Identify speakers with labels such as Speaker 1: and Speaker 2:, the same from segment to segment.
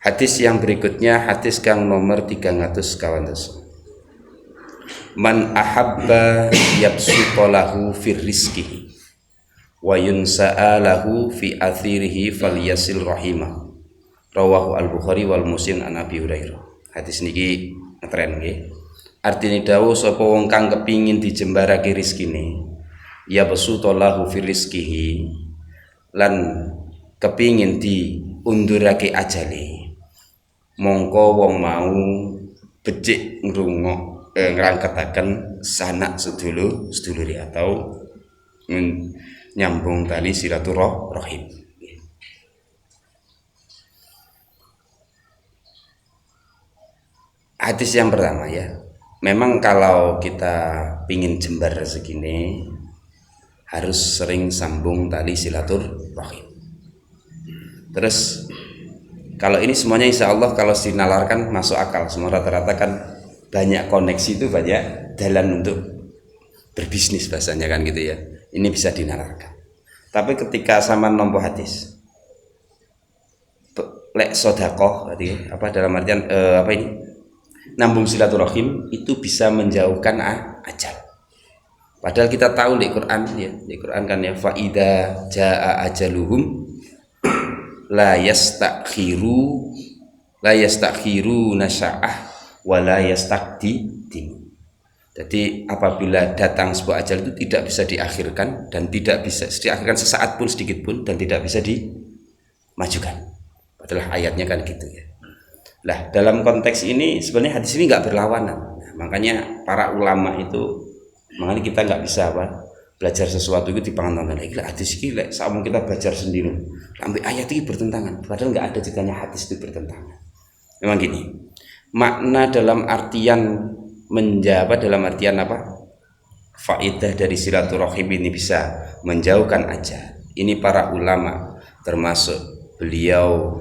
Speaker 1: Hadis yang berikutnya, hadis kang nomor 300 kawan. Man ahabba yabsutolahu fir rizkihi wa yunsa'alahu fi athirihi falyasil rahimah. Rawahu al-Bukhari wal Muslim an Abi Hurairah. Hadis niki ngetren nggih. Artine dawuh sapa wong kang kepingin dijembarake rezekine, ya basutallahu fi rizkihi, lan kepingin diundurake ajale, mongko wong mau becik ngrungok ngrangketaken sanak sedulure atau nyambung tali silaturahim. Hadis yang pertama ya, memang kalau kita pingin jembar rezeki ini harus sering sambung tali silaturahim. Terus kalau ini semuanya insya Allah kalau dinalarkan masuk akal, semua rata-rata kan banyak koneksi itu banyak jalan untuk berbisnis bahasanya kan gitu ya. Ini bisa dinalarkan. Tapi ketika sama nompo hadis, lek sodakoh, apa dalam artian apa ini? Nambung silaturahim itu bisa menjauhkan ajal. Padahal kita tahu di Quran ya, di Quran kan ya faida jaa ajaluhum la yastakhiru nasya'ah wa la yastaqdim. Jadi apabila datang sebuah ajal itu tidak bisa diakhirkan dan tidak bisa diakhirkan sesaat pun sedikit pun dan tidak bisa dimajukan. Padahal ayatnya kan gitu ya. Lah dalam konteks ini sebenarnya hadis ini nggak berlawanan. Nah, makanya para ulama itu, makanya kita nggak bisa belajar sesuatu itu dipangan lagi. Hadis ini sama kita belajar sendiri. Sampai ayat ini bertentangan. Padahal nggak ada ceritanya hadis itu bertentangan. Memang gini. Makna dalam artian menjawab dalam artian apa? Faedah dari silaturahim ini bisa menjauhkan ajal. Ini para ulama termasuk beliau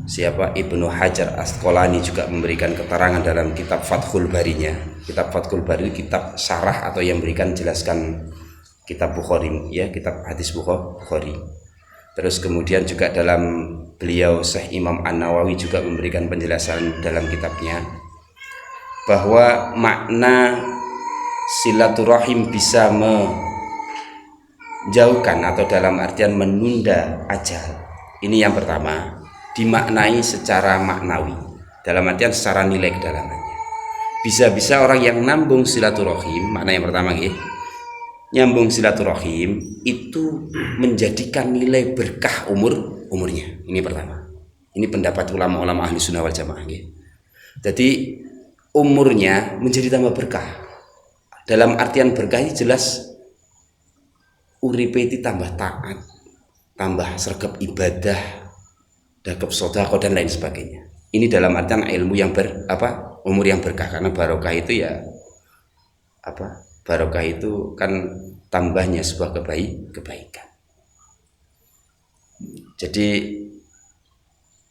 Speaker 1: siapa Ibnu Hajar Asqalani juga memberikan keterangan dalam kitab Fathul Barinya. Kitab Fathul Bari kitab syarah atau yang memberikan jelaskan kitab Bukhari ya, kitab hadis Bukhari. Terus kemudian juga dalam beliau Syekh Imam An-Nawawi juga memberikan penjelasan dalam kitabnya bahwa makna silaturahim bisa menjauhkan atau dalam artian menunda ajal. Ini yang pertama, dimaknai secara maknawi, dalam artian secara nilai kedalamannya. Bisa-bisa orang yang nambung silaturahim, makna yang pertama ya, nyambung silaturahim itu menjadikan nilai berkah umurnya. Ini pertama. Ini pendapat ulama-ulama ahli sunnah wal jamaah ya. Jadi umurnya menjadi tambah berkah. Dalam artian berkah ini jelas uripe itu tambah taat, tambah sergap ibadah, dakep sedekah dan lain sebagainya. Ini dalam artian ilmu yang umur yang berkah, karena barokah itu ya barokah itu kan tambahnya sebuah kebaikan. Jadi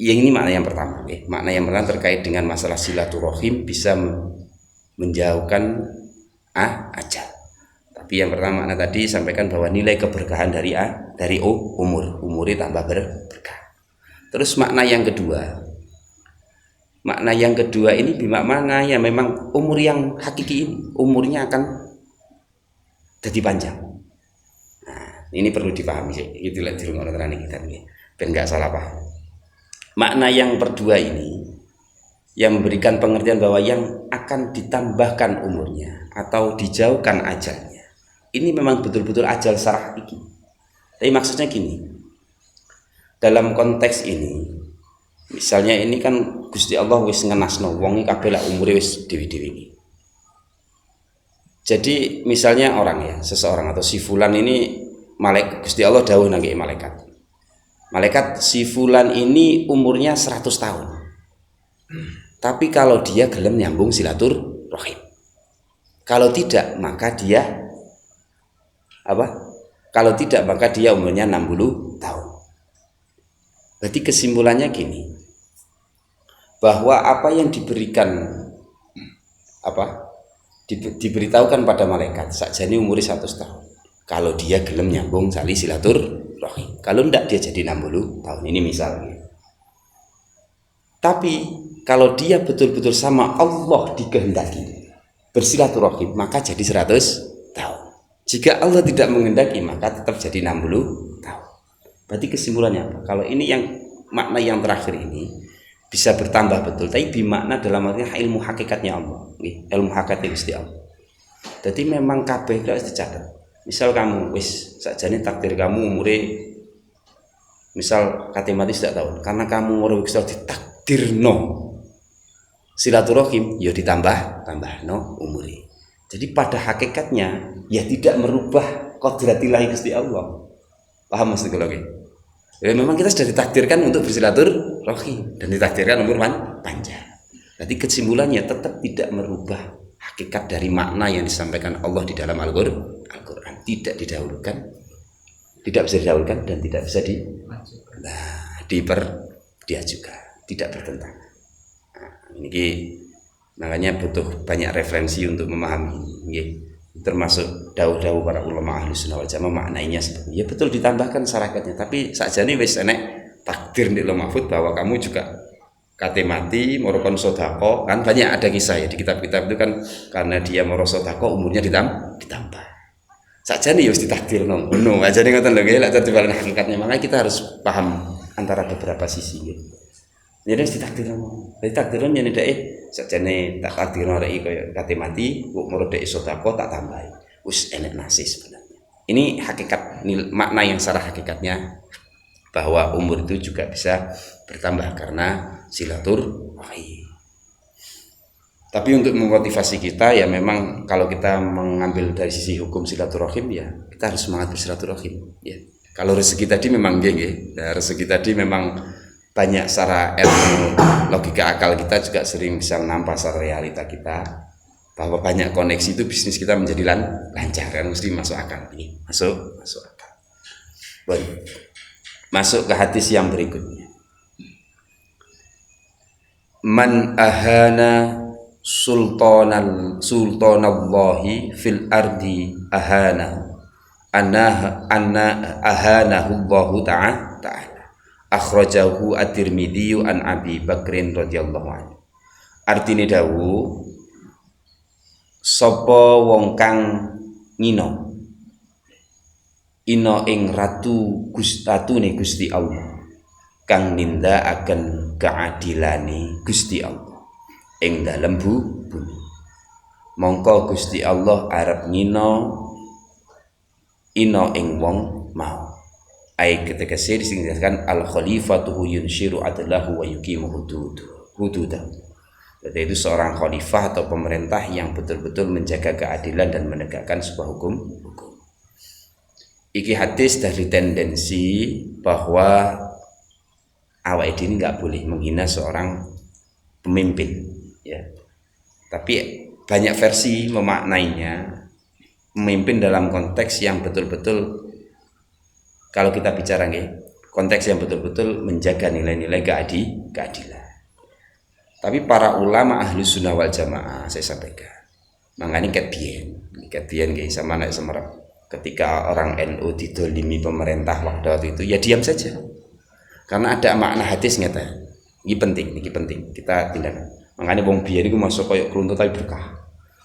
Speaker 1: yang ini makna yang pertama ya. Makna yang pertama terkait dengan masalah silaturahim bisa menjauhkan ajal. Tapi yang pertama makna tadi sampaikan bahwa nilai keberkahan dari umurnya tambah berkah. Terus makna yang kedua ini bimakna ya memang umur yang hakiki ini umurnya akan jadi panjang. Nah, ini perlu dipahami sih. Itulah di rumah orang kita nih, biar nggak salah paham. Makna yang kedua ini yang memberikan pengertian bahwa yang akan ditambahkan umurnya atau dijauhkan ajalnya. Ini memang betul-betul ajal secara hakiki. Tapi maksudnya gini. Dalam konteks ini, misalnya ini kan Gusti Allah wis ngenasno wong iki kabeh lak umure wis dewi-dewi iki. Jadi misalnya seseorang atau si fulan ini Gusti Allah dawuh nang malaikat. Malaikat si fulan ini umurnya 100 tahun. Tapi kalau dia gelem nyambung silaturahim. Kalau tidak maka dia Kalau tidak maka dia umurnya 60 tahun. Berarti kesimpulannya gini, bahwa apa yang diberitahukan pada malaikat sakjane umurnya 100 tahun. Kalau dia gelem nyambung tali silaturahim. Kalau tidak dia jadi 60 tahun. Ini misalnya. Tapi kalau dia betul-betul sama Allah dikehendaki bersilaturahim, maka jadi 100 tahun. Jika Allah tidak menghendaki, maka tetap jadi 60 tahun. Berarti kesimpulannya apa? Kalau ini yang makna yang terakhir ini bisa bertambah betul, tapi bimakna dalam artinya ilmu hakikatnya Allah, ilmu hakikatnya Gusti Allah. Jadi memang kabeh harus dicatat. Misal kamu wis sakjane takdir kamu umure misal kate mati sudah tahun, karena kamu umur wis ditakdirno silaturahim, ya ditambah no umure. Jadi pada hakikatnya ya tidak merubah qadratillah Gusti Allah. Paham maksud kula nggih? Ya memang kita sudah ditakdirkan untuk bersilaturahim dan ditakdirkan umur panjang. Jadi kesimpulannya tetap tidak merubah hakikat dari makna yang disampaikan Allah di dalam Al-Qur'an. Tidak didahulukan, tidak bisa didahulukan dan tidak bisa diajukan, tidak bertentangan. Nah, ini makanya butuh banyak referensi untuk memahami ini. Termasuk dawuh-dawuh para ulama ahli sunnah wal jamaah maknanya seperti ya betul ditambahkan syaratnya, tapi sakjane wis enek takdir di Lauh Mahfuz bahwa kamu juga kate mati morokon sodako, kan banyak ada kisah ya di kitab-kitab itu kan, karena dia moro sodako umurnya ditambah sakjane ya wis ditakdir ngono aja ning ngoten lho nggih, lek terjebak hakikatnya. Makanya kita harus paham antara beberapa sisi nggih. Jadi harus ditakdir ngono. Jadi takdiran yen ndek sakjane tak takdirno rek kaya kate mati kok moro dek sedekah tak tambahi. Wis enek nasi sebenarnya. Ini hakikat makna yang secara hakikatnya bahwa umur itu juga bisa bertambah karena silaturahim. Tapi untuk memotivasi kita ya memang kalau kita mengambil dari sisi hukum silaturahim ya kita harus semangat bersilaturahim ya. Kalau rezeki tadi memang nggih, nah, rezeki tadi memang banyak secara ilmu logika akal kita juga sering bisa menampak secara realita kita bahwa banyak koneksi itu bisnis kita menjadi lancar kan, mesti masuk akal ini masuk akal. Baik, masuk ke hadis yang berikutnya. Man ahana sultanallahi fil ardi ahana ahanahu Allahu ta'ala. Akhrajahu at-Tirmidzi an Abi Bakrin radhiyallahu anhu. Artine dawuh sapa wong kang ngina ing ratu gustatune Gusti Allah kang nindakaken keadilane Gusti Allah ing dalem bumi, mongko Gusti Allah arep ngina ing wong mau. Ai ketika disingkatkan al khalifatu yunshiru adlahu wa yuqimu hududah. Jadi itu seorang khalifah atau pemerintah yang betul-betul menjaga keadilan dan menegakkan sebuah hukum. Iki hadis dari tendensi bahwa awak ini nggak boleh menghina seorang pemimpin, ya. Tapi banyak versi memaknainya pemimpin dalam konteks yang betul-betul, kalau kita bicara konteks yang betul-betul menjaga nilai-nilai keadilan. Tapi para ulama ahli sunnah wal jamaah saya sampaikan, makanya ketian sama naik semerap. Ketika orang NU didolimi pemerintah waktu itu ya diam saja, karena ada makna hadis nyata. Ini penting kita tindakan. Makanya wong biyen iku masuk koyo keruntut tapi berkah.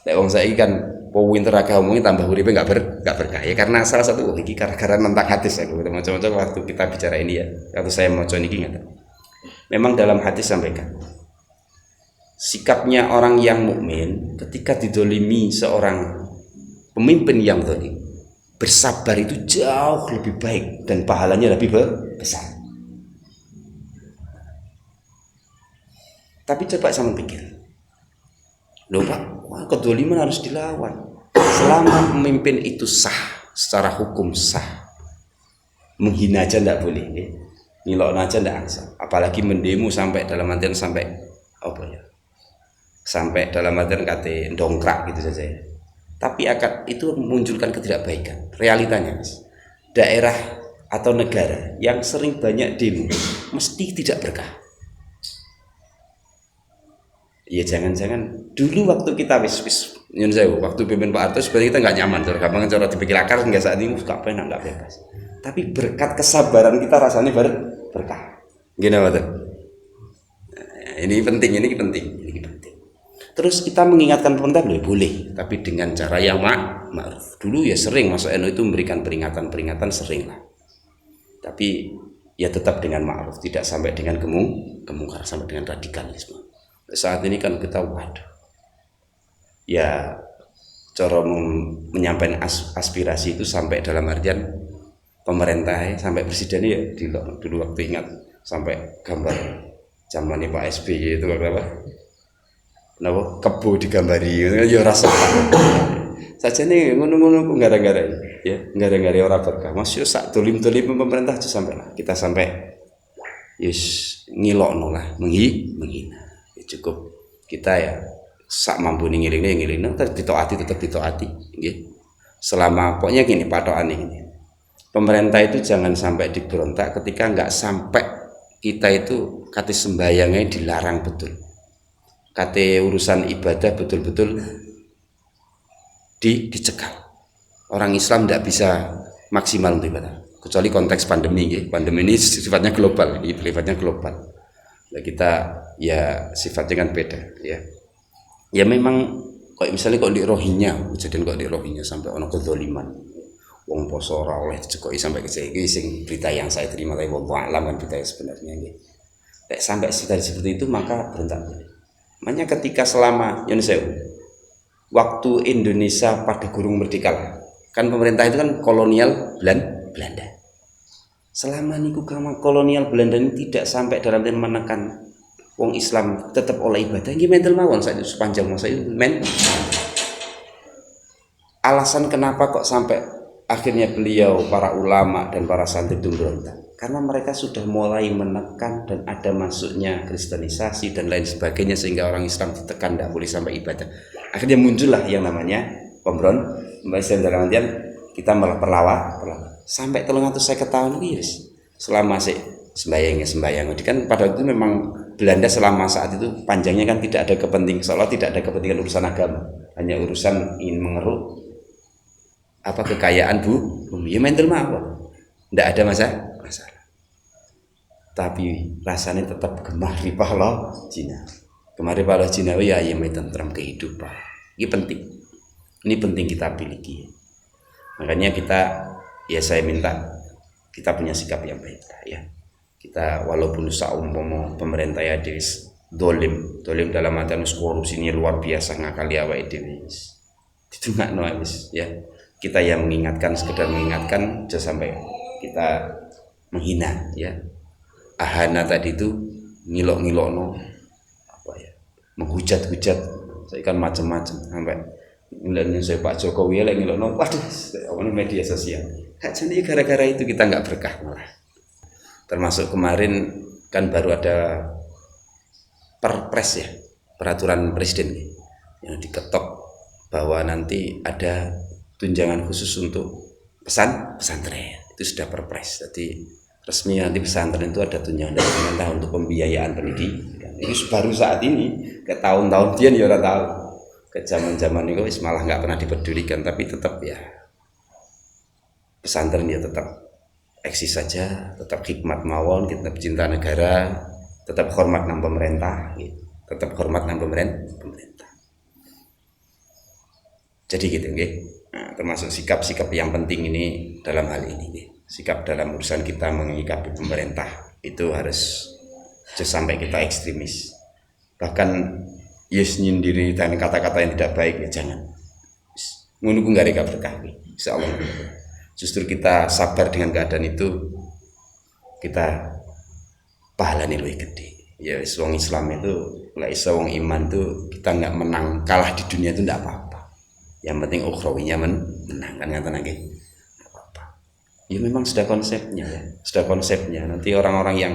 Speaker 1: Lek wong saiki kan pinter agama tambah uripe enggak berkah ya, karena salah satu iki gara-gara tentang hadis aku macam-macam waktu kita bicara ini ya. Waktu saya maca niki ngata. Memang dalam hadis sampaikan sikapnya orang yang mukmin ketika didolimi seorang pemimpin yang zalim, bersabar itu jauh lebih baik dan pahalanya lebih besar. Tapi coba sama pikir, loh Pak, kedoliman harus dilawan. Selama pemimpin itu sah, secara hukum sah, menghina aja ndak boleh, nilok aja ndak asal. Apalagi mendemo sampai dalam artian sampai apa ya? Sampai dalam artian kata dongkrak gitu saja. Tapi akad itu memunculkan ketidakbaikan. Realitanya, daerah atau negara yang sering banyak demo mesti tidak berkah. Ya jangan-jangan dulu waktu kita nyun sewu, waktu pimpin Pak Harto sebenarnya kita nggak nyaman, gampang cara dipikir akar nggak saat ini nggak penak nggak bebas. Tapi berkat kesabaran kita rasanya berkah. Gini betul. ini penting. Terus kita mengingatkan pemerintah boleh, tapi dengan cara yang ma'ruf. Dulu ya sering Mas NU itu memberikan peringatan sering lah. Tapi ya tetap dengan ma'ruf, tidak sampai dengan kemungkaran, sampai dengan radikalisme. Saat ini kan kita ya cara menyampaikan aspirasi itu sampai dalam artian pemerintah sampai presiden ya dulu waktu ingat sampai gambar zamannya Pak SBY itu apa? Kebo digambari ya rasa saja nih ngono-ngono gara-gara orang berkah masih sak dolim-dolim pemerintah aja sampai lah kita sampai yes ngilokno lah menghina ya, cukup kita ya sak mampu ngiling tetap ditaati nggih selama pokoknya gini patokan ini pemerintah itu jangan sampai diberontak ketika nggak sampai kita itu kate sembayangnya dilarang betul kate urusan ibadah betul-betul dicekal. Orang Islam tidak bisa maksimal untuk ibadah kecuali konteks pandemi ya. Pandemi ini sifatnya global, nah, kita ya sifatnya kan beda ya memang kok misalnya kok di Rohingya kejadian kok di Rohingya sampai ono kezaliman wong poso ora oleh dicekoki sampai kejadian sing berita yang saya terima dari wallahu alam kan berita sebenarnya nggih sampai seperti itu maka berontak. Makanya ketika selama waktu Indonesia pada gurung merdeka kan pemerintah itu kan kolonial Belanda. Selama niku kolonial Belanda ini tidak sampai dalam menekan wong Islam tetap oleh ibadah nggih mental mawon saja sepanjang masa itu alasan kenapa kok sampai akhirnya beliau para ulama dan para santri itu berontak karena mereka sudah mulai menekan dan ada masuknya kristenisasi dan lain sebagainya sehingga orang Islam ditekan tidak boleh sampai ibadah akhirnya muncullah yang namanya pemberontakan dalam artian kita malah perlawan sampai 350 tahun guys selama sembayang kan pada itu memang Belanda selama saat itu panjangnya kan tidak ada kepentingan seolah tidak ada kepentingan urusan agama hanya urusan ingin mengeruk kekayaan bumi ya mental mawon tidak ada masalah tapi rasanya tetap gemar ripah loh Cina ya tentram kehidupan ini penting kita miliki makanya kita ya saya minta kita punya sikap yang baik ya kita walaupun saumpama pemerintah ya dolim dalam artian korupsi ini luar biasa ngakali awake dhewe itu nggak noise ya kita yang sekedar mengingatkan jangan sampai kita menghina ya ahana tadi itu ngilok-ngilokno menghujat-hujat saya kan macam-macam sampai ngelihatnya saya Pak Jokowi lagi ngilokno waduh ini media sosial jadi gara-gara itu kita nggak berkah malah termasuk kemarin kan baru ada perpres ya peraturan presiden yang diketok bahwa nanti ada tunjangan khusus untuk pesantren itu sudah perpres jadi resmi nanti pesantren itu ada tunjangan dari pemerintah untuk pembiayaan pendidikan ini baru saat ini ke tahun-tahun dia ya orang tahu ke zaman-zaman itu malah nggak pernah dipedulikan tapi tetap ya pesantren ya tetap eksis saja tetap hikmat mawon tetap cinta negara tetap hormat nang pemerintah tetap hormat nang pemerintah jadi gitu nggih. Nah, termasuk sikap-sikap yang penting ini dalam hal ini sikap dalam urusan kita mengikapi pemerintah itu harus sampai kita ekstremis bahkan nyindiri dan kata-kata yang tidak baik ya jangan ngono ku nggak berkah insyaallah justru kita sabar dengan keadaan itu kita pahalanya lebih gede ya wong Islam itu lah wong iman tuh kita nggak menang kalah di dunia itu nggak apa-apa yang penting ukhrawinya menang kan ngaten nggih apa-apa ya memang sudah konsepnya nanti orang-orang yang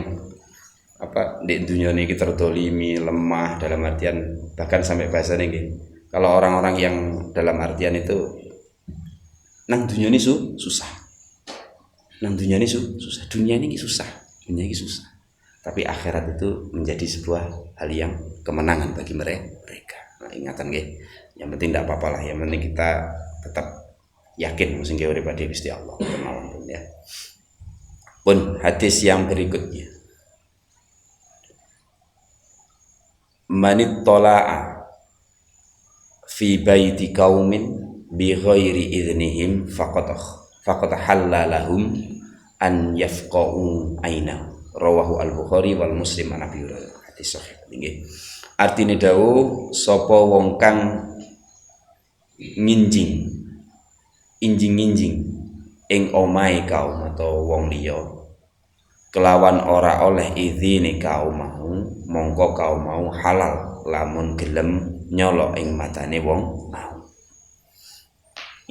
Speaker 1: di dunia ini kita terdolimi lemah dalam artian bahkan sampai bahasanya nggih kalau orang-orang yang dalam artian itu nang dunia ini susah dunia ini susah tapi akhirat itu menjadi sebuah hal yang kemenangan bagi mereka nah, ingatan nggih yang penting tidak apa-apa lah yang penting kita tetap yakin mesti urip pada Gusti Allah ya pun hadis yang berikutnya manit tola'a fi baiti qaumin bi ghairi idznihim faqad halalahum an yafqa'u aina. Rawahu al-Bukhari wal Muslim an Abi Hurairah. Hadis sahih. Nggih. Artine dawuh sapa wong kang nginjing ing omahe kaum atau wong liya kelawan ora oleh izine kaum mau, mongko kaum mau halal lamun gelem nyolok ing matane wong mau.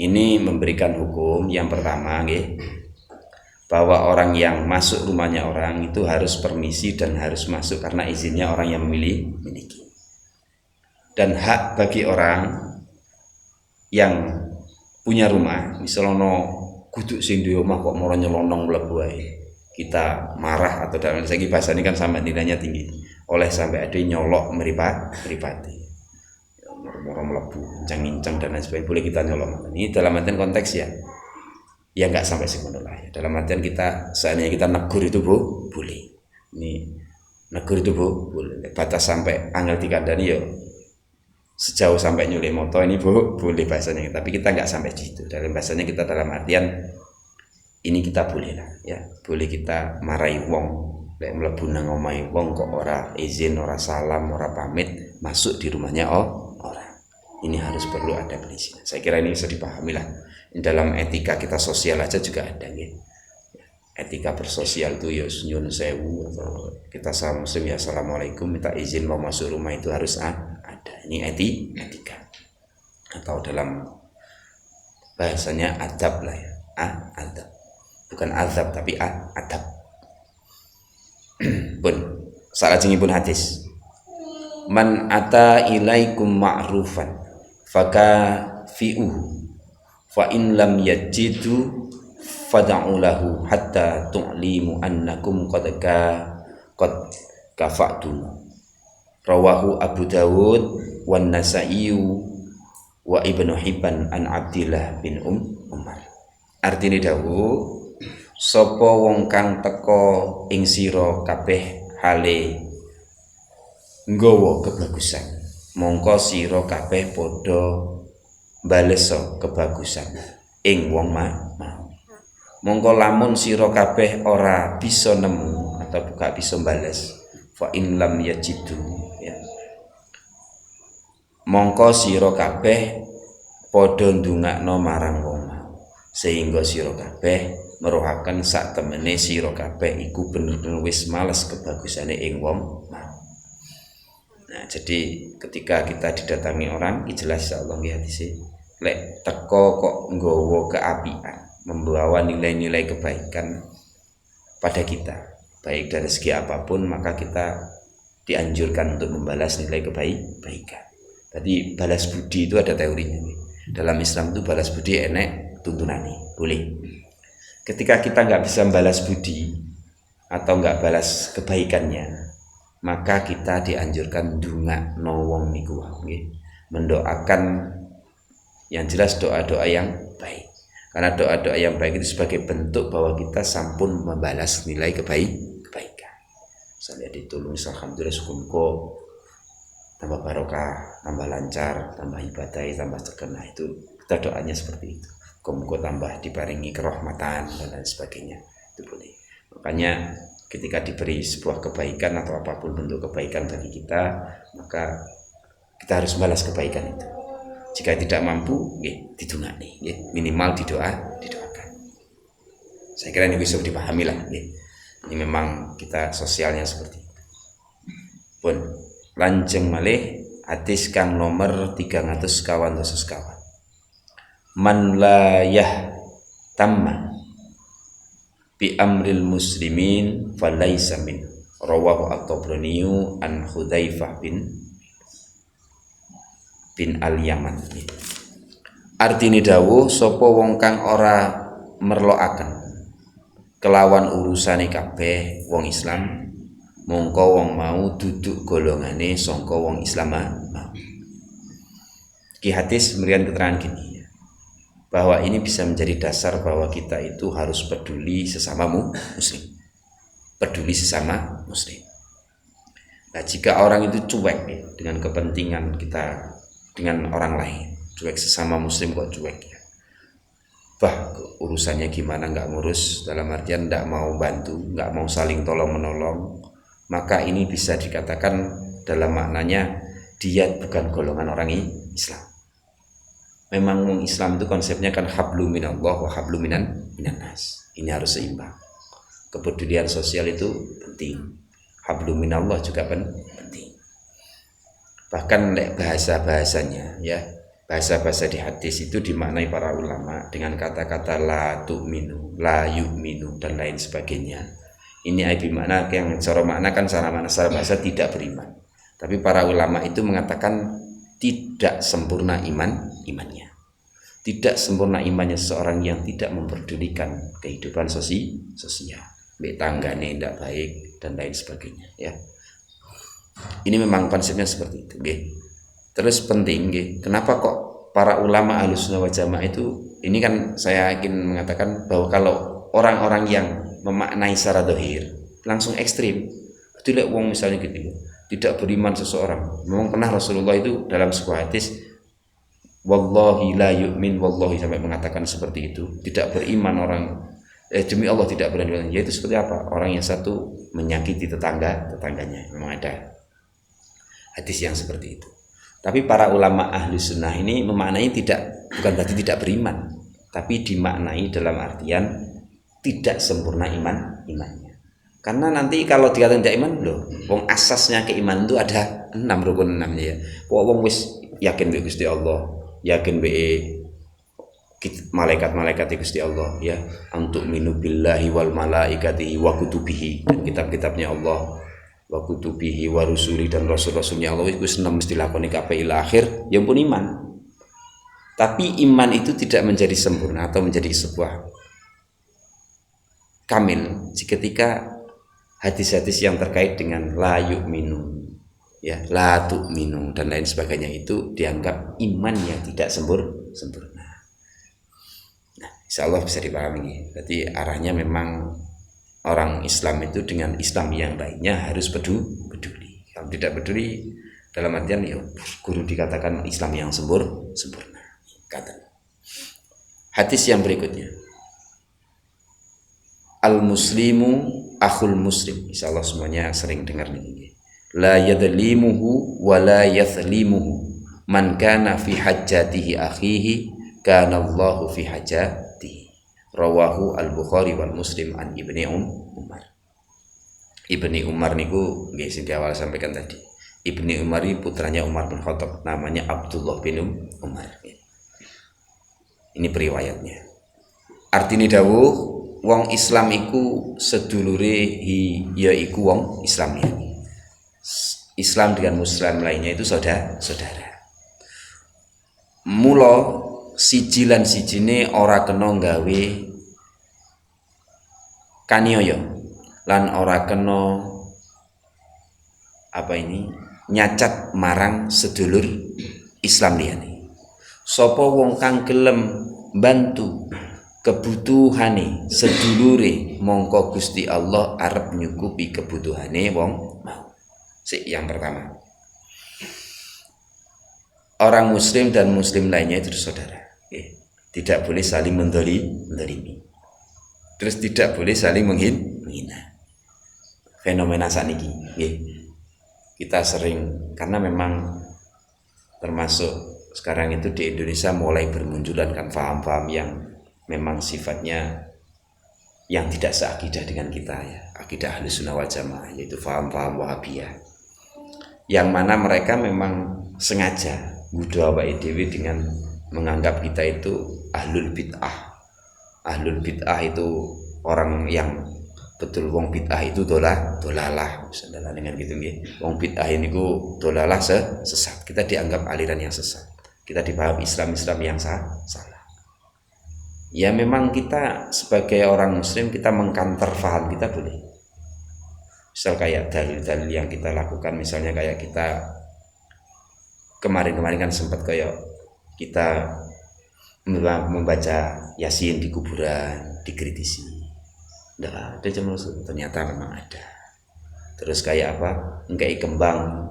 Speaker 1: Ini memberikan hukum yang pertama nggih, bahwa orang yang masuk rumahnya orang itu harus permisi dan harus masuk karena izinnya orang yang memiliki. Dan hak bagi orang yang punya rumah, misalnya kudu sing di rumah kok moro nyelonong mlebu ae, kita marah atau dalam segi bahasa ini kan sampai nilainya tinggi oleh sampai ada nyolok meripati moro mlebu incang-incang dan lain sebagainya, boleh kita nyolok. Ini dalam artian konteks ya nggak sampai sekolah lah ya. Dalam artian kita seandainya kita negur itu boleh. Ini negur itu boleh. Batas sampai angel dikandani ya sejauh sampai nyulih moto ini boleh bahasanya. Tapi kita nggak sampai di situ. Dalam bahasanya kita dalam artian ini kita boleh lah ya. Boleh kita marahi wong, lek mlebu nang omahe wong kok ora izin, ora salam, ora pamit masuk di rumahnya orang. Ini harus perlu ada perizinan. Saya kira ini bisa dipahami lah. Dalam etika kita sosial aja juga ada gitu. Etika bersosial itu ya nyun sewu, atau kita sama muslim ya assalamualaikum minta izin mau masuk rumah itu harus ada. Ini etika. Atau dalam bahasanya adab lah ya. Adab. Bukan azab tapi adab. Pun salajengipun hadis. Man ata ilaikum ma'rufan fakafi'uhu fa in lam yajidu fad'u lahu hatta tu'limu annakum qad kafa'tum. Rawahu Abu Dawud wan Nasa'i wa Ibnu Hibban an Abdillah bin Umar. Artine dawuh sapa wong kang teka ing sira kabeh hale nggawa kebagusan, mongko sira kabeh padha baleso kebagusan ing wong mau. Mongko lamun sira kabeh ora bisa nemu atau gak bisa bales, fa in lam yajidu ya. Mongko sira kabeh padha ndongakno marang wong mau, sehingga sira kabeh meruhaken sak temene sira kabeh iku bener-bener wis males kebagusane ing wong mau. Nah, jadi ketika kita didatangi orang, jelas insyaallah nggih hadise, lek teko kok nggawa keapian, membawa nilai-nilai kebaikan pada kita, baik dari segi apapun, maka kita dianjurkan untuk membalas nilai kebaikan. Tadi balas budi itu ada teorinya. Dalam Islam itu balas budi enek tuntunane, boleh. Ketika kita nggak bisa membalas budi atau nggak balas kebaikannya, maka kita dianjurkan ndongakno wong niku wae, mendoakan yang jelas doa-doa yang baik. Karena doa-doa yang baik itu sebagai bentuk bahwa kita sampun membalas nilai kebaikan. Misalnya ditulung, alhamdulillah syukurku tambah barokah, tambah lancar, tambah ibadah, tambah terkenal, itu kita doanya seperti itu. Muga tambah diparingi kerahmatan dan lain sebagainya, itu boleh. Makanya ketika diberi sebuah kebaikan atau apapun bentuk kebaikan bagi kita, maka kita harus balas kebaikan itu. Jika tidak mampu, didongakni, minimal didoakan. Saya kira ini bisa dipahami lah. Ini memang kita sosialnya seperti itu. Pun lanjeng malih hadis kang nomor 300 kawan. Man la tamma bi amril muslimin falaysa min. Rawahu at-Tabrani an Hudzaifah bin al-Yaman. Artine dawuh sapa wong kang ora merlokaken kelawan urusane kabeh wong Islam, mongko wong mau duduk golongane sangka wong Islam mau. Ki hadis memberikan keterangan gini, bahwa ini bisa menjadi dasar bahwa kita itu harus peduli sesama muslim. Peduli sesama muslim. Nah, jika orang itu cuek ya, dengan kepentingan kita dengan orang lain, cuek sesama muslim kok cuek ya, urusannya gimana nggak ngurus, dalam artian nggak mau bantu, nggak mau saling tolong menolong, maka ini bisa dikatakan dalam maknanya dia bukan golongan orang Islam. Memang Islam itu konsepnya kan hablu minallah wa hablu minan nas. Ini harus seimbang. Kepedulian sosial itu penting. Hablu minallah juga penting. Bahkan bahasa-bahasanya ya, bahasa-bahasa di hadis itu dimaknai para ulama dengan kata-kata la tu'minu, la yu'minu dan lain sebagainya. Ini makna yang cara makna kan secara bahasa tidak beriman. Tapi para ulama itu mengatakan tidak sempurna imannya. Tidak sempurna imannya seorang yang tidak memperdulikan kehidupan sosial, tanggane tidak baik dan lain sebagainya ya. Ini memang konsepnya seperti itu, nggih. Terus penting, nggih. Kenapa kok para ulama Ahlussunnah wal Jamaah itu, ini kan saya ingin mengatakan bahwa kalau orang-orang yang memaknai secara zahir langsung ekstrim, tidak wong misalnya gitu, tidak beriman seseorang. Memang pernah Rasulullah itu dalam sebuah hadis, wallahi la yu'min, wallahi sampai mengatakan seperti itu, tidak beriman orang, demi Allah tidak beriman. Yaitu seperti apa? Orang yang satu menyakiti tetangganya. Memang ada hadis yang seperti itu. Tapi para ulama ahli sunnah ini memaknai bukan berarti tidak beriman, tapi dimaknai dalam artian tidak sempurna imannya. Karena nanti kalau dikatakan tidak iman, loh, wong asasnya keimanan itu ada 6 rukun 6 ya. Wong wis yakin be Gusti Allah, yakin be malaikat-malaikat Gusti Allah ya, untuk minu billahi wal malaikatihi wa kutubihi, dan kitab-kitabnya Allah, wa kutubihi wa rusuli, dan rasul-rasulnya Allah, itu senam mesti lakoni kabeh ila akhir, ya pun iman. Tapi iman itu tidak menjadi sempurna atau menjadi sebuah kamil ketika hadis-hadis yang terkait dengan la yu'minu ya, la tu'minu dan lain sebagainya itu dianggap imannya tidak sempurna. Nah, insya Allah bisa dipahami. Berarti arahnya memang orang Islam itu dengan Islam yang lainnya harus peduli. Kalau tidak peduli, dalam artian ya guru dikatakan Islam yang sempurna. Kata. Hadis yang berikutnya, al-muslimu akhul muslim. Insyaallah semuanya sering dengar ini. La yadlimuhu wa la yathlimuhu. Man kana fi hajjatihi akhihi kana Allahu fi hajjatihi. Rawahu al-Bukhari wal Muslim an Ibni Umar. Ibni Umar niku nggih sing di awal sampaikan tadi. Ibni Umar ini putranya Umar bin Khattab, namanya Abdullah bin Umar. Ini periwayatnya. Artine dawuh, wong Islam iku sedulure yaiku wong Islam ya. Islam dengan Muslim lainnya itu saudara. Mula siji lan sijine ora kena gawe kaniaya lan ora kena nyacat marang sedulur Islam liyane. Sapa wong kang gelem bantu kebutuhane sedulure, mongko Gusti Allah arep nyukupi kebutuhane wong mau. Yang pertama, orang muslim dan muslim lainnya itu saudara. Tidak boleh saling mendolimi. Terus tidak boleh saling menghina. Fenomena saat ini kita sering, karena memang termasuk sekarang itu di Indonesia mulai bermunculan kan paham-paham yang memang sifatnya yang tidak seakidah dengan kita ya, akidah Ahlussunnah wal Jamaah, yaitu paham-paham Wahabiyah, yang mana mereka memang sengaja nggodha awake dhewe dengan menganggap kita itu ahlul bid'ah. Ahlul bid'ah itu orang yang betul wong bid'ah itu dolalah, misalnya dengan gitu nggih. Wong bid'ah ini ku dolalah sesat. Kita dianggap aliran yang sesat. Kita dipahami Islam yang salah. Ya memang kita sebagai orang muslim kita mengkanter faham kita boleh. Misal kayak dalil-dalil yang kita lakukan, misalnya kayak kita kemarin kan sempat kayak kita membaca Yasin di kuburan dikritisi. Enggak ada ternyata memang ada. terus kayak apa, ngkai kembang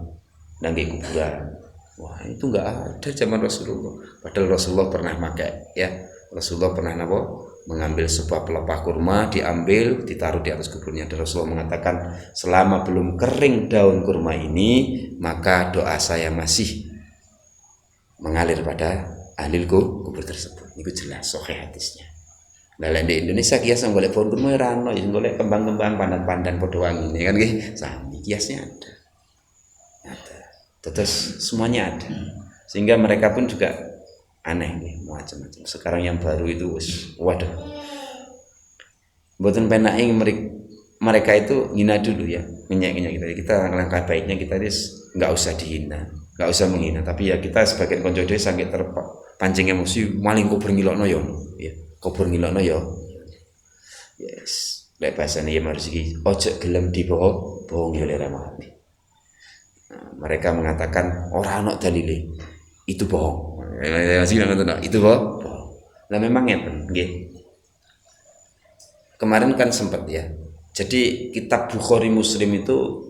Speaker 1: nang kuburan. Wah, itu enggak ada zaman Rasulullah. Padahal Rasulullah pernah pakai ya. Rasulullah pernah mengambil sebuah pelepah kurma, diambil, ditaruh di atas kuburnya. Dan Rasulullah mengatakan, selama belum kering daun kurma ini, maka doa saya masih mengalir pada ahli kubur tersebut. Itu jelas sahih hadisnya. Nah, di Indonesia kias yang golek pohon kurma ora ono, yang golek kembang-kembang pandan-pandan padha wangine kan nggih. Sami kiasnya ada. Ada. Terus semuanya ada. Sehingga mereka pun juga aneh nih, macam-macam. Sekarang yang baru itu waduh. Mboten penake mereka itu hina dulu ya, minyak-minyak kita. Kita langkah baiknya kita nggak usah dihina, nggak usah menghina, tapi ya kita sebagai konco dhewe sange terpancing emosi maling kubur ngilokno yo. Ya, kubur ngilokno yo. Yes. Lek bahasane ya marsiki, ojo gelem dibohong oleh ramati. Nah, mereka mengatakan orang ana dalile. Itu bohong. Masih nggak itu bohong. Nah memang ngeten, nggih. Kemarin kan sempat ya. Jadi kitab Bukhari Muslim itu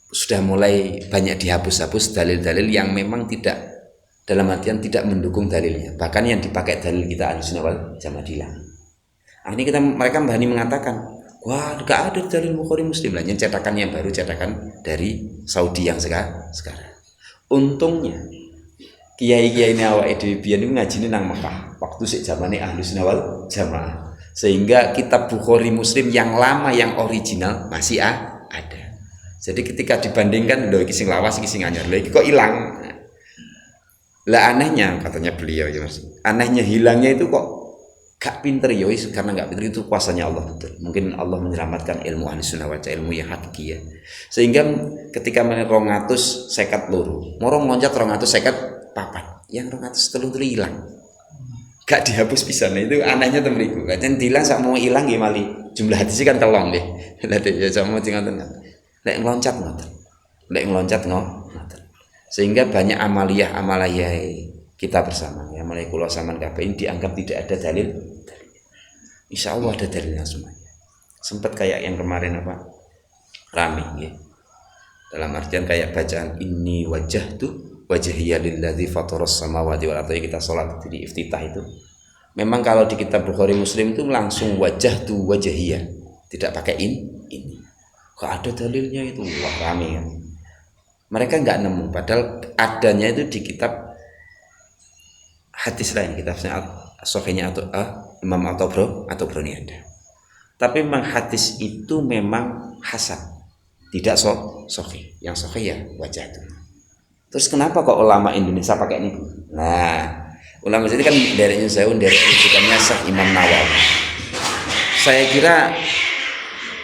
Speaker 1: sudah mulai banyak dihapus-hapus dalil-dalil yang memang tidak, dalam artian tidak mendukung dalilnya. Bahkan yang dipakai dalil kita Ahlussunnah wal Jamaah hilang. Akhirnya mereka berani mengatakan, wah nggak ada dalil Bukhari Muslim lah. Yang cetakan yang baru, cetakan dari Saudi yang sekarang. Untungnya kiai-kiai ini awake dhewe biyen ngajine nang Mekah waktu sik zamane Ahlussunnah wal Jamaah. Sehingga kitab Bukhari Muslim yang lama yang original masih ada. Jadi ketika dibandingkan lho iki sing lawas iki sing anyar. Lho iki kok hilang. Lah anehnya katanya beliau ya Mas. Anehnya hilangnya itu kok gak pinter ya karena gak pinter itu kuasanya Allah betul. Mungkin Allah menyelamatkan ilmu Ahlussunnah wal Jamaah, ilmu yang hakiki ya. Sehingga ketika meneh 254 moro loncat 254 yang 233 hilang. Gak dihapus pisan itu anehnya to mriku. Kan dilang sak mau hilang nggih mali. Jumlah hadis kan kelong nggih. Lah ya sama ngoten. Lek ngloncat ngoten. Lek ngloncat ngoten. Sehingga banyak amaliyah kita bersama ya, mulai kula sampean kabeh ini dianggap tidak ada dalil. Insya Allah ada dalilnya semuanya. Sempat kayak yang kemarin apa? Rame ya. Dalam artian kayak bacaan ini wajhtu wajhiya lilladzi fataras samawati wal ardi kita salat di iftitah itu. Memang kalau di kitab Bukhari Muslim itu langsung wajhtu wajhiya, tidak pakai ini. Kok ada dalilnya itu? Wah rame kan. Mereka nggak nemu padahal adanya itu di kitab hadis lain, kitabnya Sahihnya atau Imam At-Tabrani ada. Tapi memang hadis itu memang hasan, tidak sahih. Yang sahih ya wajah itu. Terus kenapa kok ulama Indonesia pakai ini? Nah, ulama jadi kan dari Indonesia dari rujukannya Syekh Imam Nawawi. Saya kira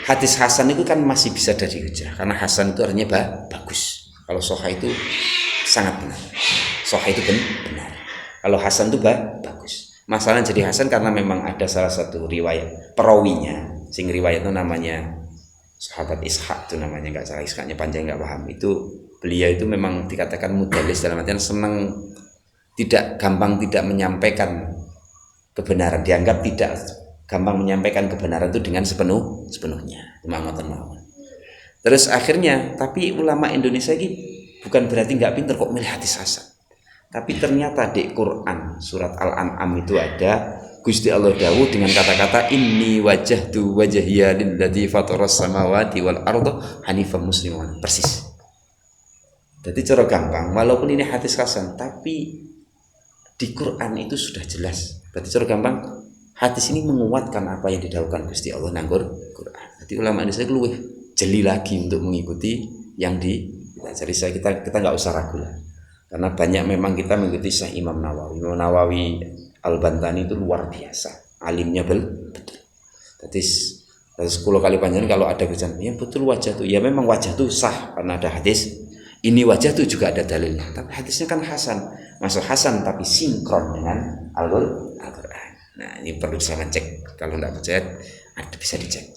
Speaker 1: hadis hasan itu kan masih bisa dari hujah karena hasan itu artinya bagus. Kalau sahih itu sangat benar. Sahih itu benar. Kalau hasan itu bagus. Masalahnya jadi hasan karena memang ada salah satu riwayat perawinya, sing riwayat itu namanya sahabat Ishaq itu namanya, nggak salah Ishaqnya panjang nggak paham. Itu beliau itu memang dikatakan mudalis dalam artian senang tidak menyampaikan kebenaran, dianggap tidak gampang menyampaikan kebenaran itu dengan sepenuhnya. Terus akhirnya tapi ulama Indonesia ini bukan berarti nggak pinter kok milih hadis hasan. Tapi ternyata di Quran surat Al-An'am itu ada Gusti Allah dawuh dengan kata-kata inni wajjahtu wajhiya lilladzi fataras samawati wal arda hanifan musliman. Persis. Jadi cara gampang walaupun ini hadis hasan tapi di Quran itu sudah jelas. Berarti cara gampang hadis ini menguatkan apa yang didhawuhkan Gusti Allah nang Quran. Jadi ulama Indonesia luwih jeli lagi untuk mengikuti yang jadi kita nggak usah ragu lah. Karena banyak memang kita mengikuti Syekh Imam Nawawi. Imam Nawawi Al-Bantani itu luar biasa, alimnya betul. Jadi 10 kali panjang kalau ada bacaan ya betul wajah tuh, ya memang wajah tuh sah karena ada hadis. Ini wajah tuh juga ada dalilnya. Tapi hadisnya kan hasan, masuk hasan tapi sinkron dengan Al-Quran. Nah ini perlu saya cek. Kalau tidak percaya, ada bisa dicek.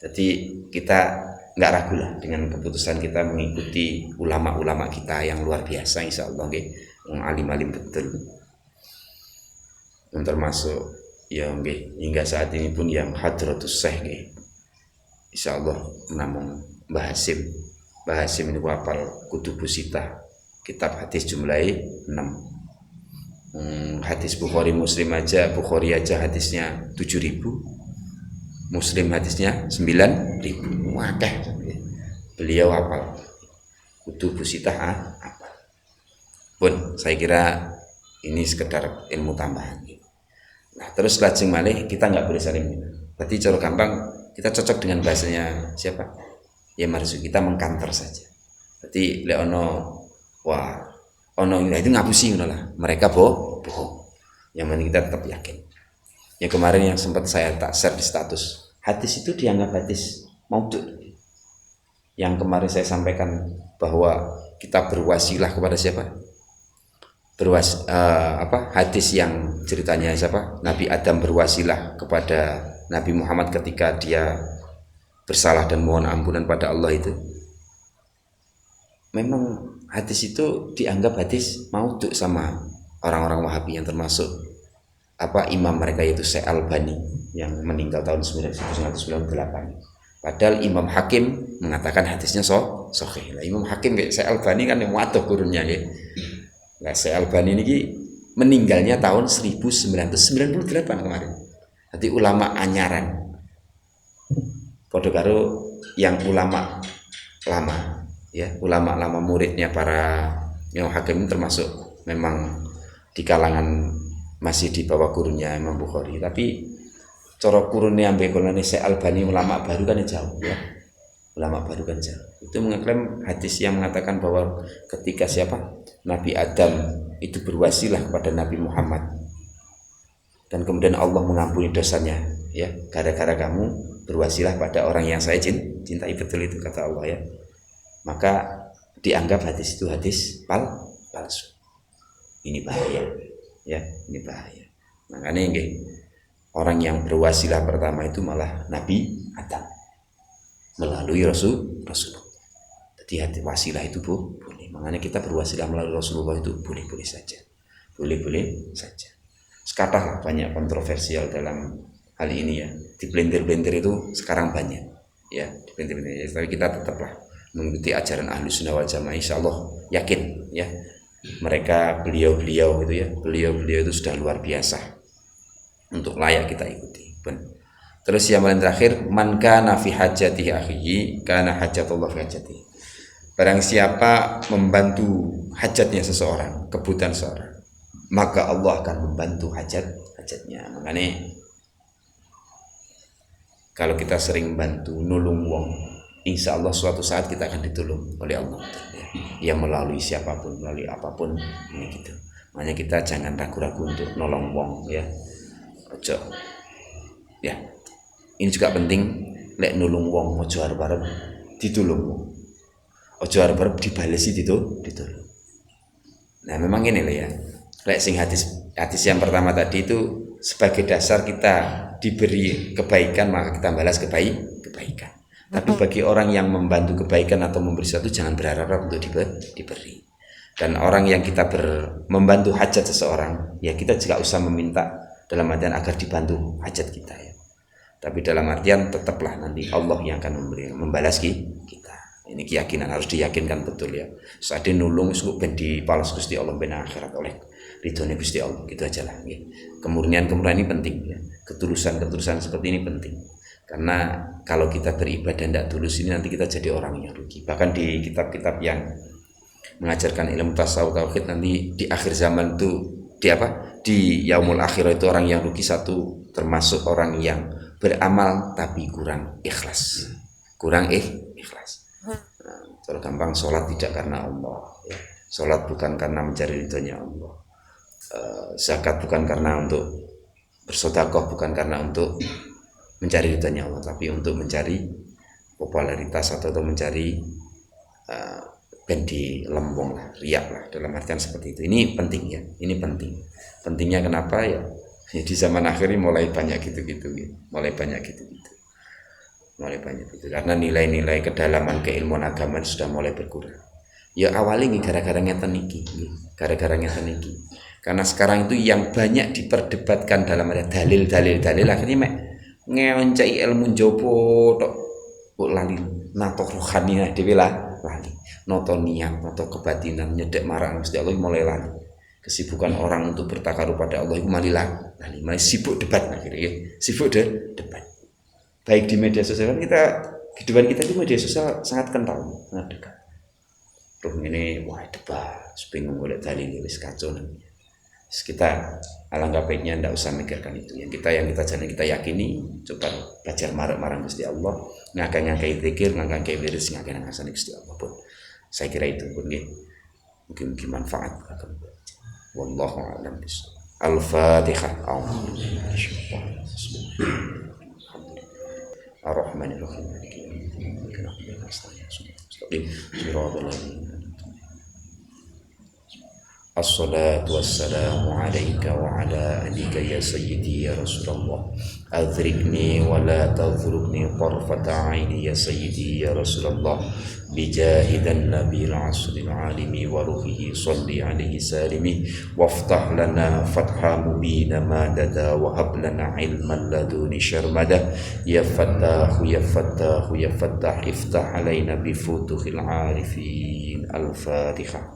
Speaker 1: Jadi kita nggak ragu lah dengan keputusan kita mengikuti ulama-ulama kita yang luar biasa, insya Allah yang alim-alim betul, yang termasuk yang hingga saat ini pun yang Hadratus Syekh insyaallah namung Mbah Hasim ini hafal Kutubus Sittah, kitab hadis jumlahi 6. Hadis Bukhari Muslim aja, Bukhari aja hadisnya 7.000, Muslim hadisnya 9.000. Wakeh beliau hafal Kutubus Sittah apa. Pun saya kira ini sekedar ilmu tambahan. Nah, terus lajeng malih kita nggak boleh saling menghina. Berarti cara gampang kita cocok dengan bahasanya siapa? Ya Marzuki, kita mengkanter saja. Berarti lek ono itu ngapusi ngono lah. Mereka bohong. Yang penting kita tetap yakin. Ya kemarin yang sempat saya tak share di status, hadis itu dianggap hadis maudhu. Yang kemarin saya sampaikan bahwa kita berwasilah kepada siapa? Hadis yang ceritanya siapa? Nabi Adam berwasilah kepada Nabi Muhammad ketika dia bersalah dan mohon ampunan pada Allah itu. Memang hadis itu dianggap hadis maudhu sama orang-orang Wahabi yang termasuk imam mereka yaitu Syekh Albani yang meninggal tahun 1998. Padahal Imam Hakim mengatakan hadisnya sahih. Imam Hakim kayak Syekh Albani kan yang muatuh kurunnya ya. Nah, Syekh Albani ini meninggalnya tahun 1998 kemarin. Jadi ulama anyaran. Padha karo yang ulama lama. Ya, ulama lama muridnya para Imam Hakim termasuk memang di kalangan masih di bawah gurunya Imam Bukhari, tapi cara kurunnya ambek kolane Syekh Albani ulama baru kan jauh ya. Ulama baru kan jauh. Itu mengklaim hadis yang mengatakan bahwa ketika Nabi Adam itu berwasilah kepada Nabi Muhammad dan kemudian Allah mengampuni dosanya ya, gara-gara kamu berwasilah pada orang yang saya cintai, betul itu kata Allah ya. Maka dianggap hadis itu hadis palsu. Ini bahaya ya, ini bahaya. Makanya orang yang berwasilah pertama itu malah Nabi Adam melalui Rasulullah. Jadi hati wasilah itu boleh. Makanya kita berwasilah melalui Rasulullah itu boleh-boleh saja. Boleh-boleh saja. Sekarang banyak kontroversial dalam hal ini ya. Di blender-blender itu sekarang banyak ya, di blender-blender. Tapi kita tetaplah mengikuti ajaran Ahlus Sunnah wal Jamaah, insyaallah yakin ya. Mereka beliau-beliau itu sudah luar biasa untuk layak kita ikuti. Terus yang paling terakhir, man kana fi hajatihi akhihi kana hajatullah fi hajatihi. Barang siapa membantu hajatnya seseorang, kebutuhan seseorang, maka Allah akan membantu hajatnya. Makanya kalau kita sering bantu nulung wong, insya Allah suatu saat kita akan ditolong oleh Allah ya, melalui siapapun, melalui apapun ini gitu. Makanya kita jangan ragu-ragu untuk nolong wong ya. Ojo ya, ini juga penting. Lek nulung wong ojo arep-arep ditulung, ojo arep-arep dibalesi ditolong. Nah memang ini lah ya. Lek sing hadis yang pertama tadi itu sebagai dasar kita diberi kebaikan maka kita balas kebaikan. Tapi bagi orang yang membantu kebaikan atau memberi sesuatu jangan berharap untuk diberi. Dan orang yang kita membantu hajat seseorang, ya kita juga usah meminta dalam artian agar dibantu hajat kita ya. Tapi dalam artian tetaplah nanti Allah yang akan membalas kita. Ini keyakinan harus diyakinkan betul ya. Saat nulung suku ben dibalas Gusti Allah ben akhirat oleh ridhonya Gusti Allah, gitu aja lah. Kemurnian ini penting ya. Ketulusan seperti ini penting. Karena kalau kita beribadah tidak tulus ini nanti kita jadi orang yang rugi. Bahkan di kitab-kitab yang mengajarkan ilmu tasawuf tauhid nanti di akhir zaman itu di yaumul akhirah itu orang yang rugi satu termasuk orang yang beramal tapi kurang ikhlas. Nah, kalau gampang sholat tidak karena Allah ya. Sholat bukan karena mencari ridhonya Allah. Zakat bukan karena untuk bersedekah, bukan karena untuk mencari ridhonya Allah, tapi untuk mencari popularitas atau mencari di lembong lah, riak lah, dalam artian seperti itu. Ini penting ya, ini penting. Pentingnya kenapa ya? Di zaman akhir ini mulai banyak gitu-gitu. Karena nilai-nilai kedalaman keilmuan agama sudah mulai berkurang. Ya awalnya gara-gara ngeten iki. Karena sekarang itu yang banyak diperdebatkan dalam ada dalil akhirnya ngeoncai ilmu jopo tok kok lali nato rohani dhewe lali noto niat noto kebatinan nyedek marang Gusti Allah mulai lali kesibukan orang untuk bertakarub pada Allah itu mulai sibuk debat akhirnya sibuk debat baik di media sosial kan kita kehidupan kita di media sosial sangat kental sangat dekat terus ini wah debat bingung boleh dalil wis kacau kita alangkah baiknya tidak usah mikirkan itu yang kita jalan kita yakini coba belajar marang Gusti Allah ngakai zikir ngakai wirid ngakai ngasane Gusti Allah pun saya kira itu pun mungkin manfaat wallahu a'lam bishawab al-fatihah ar-rahmanir-rahim الصلاة والسلام عليك وعلى آلك يا سيدي يا رسول الله أدركني ولا تتركني طرفة عيني يا سيدي يا رسول الله بجاه النبي العصر العالم وروحه صل عليه سالمي وافتح لنا فتحا مبين ماددا وهب لنا علما لدون شرمدا يا فتاح يا فتاح يا فتاح افتح علينا بفتوح العارفين الفاتحة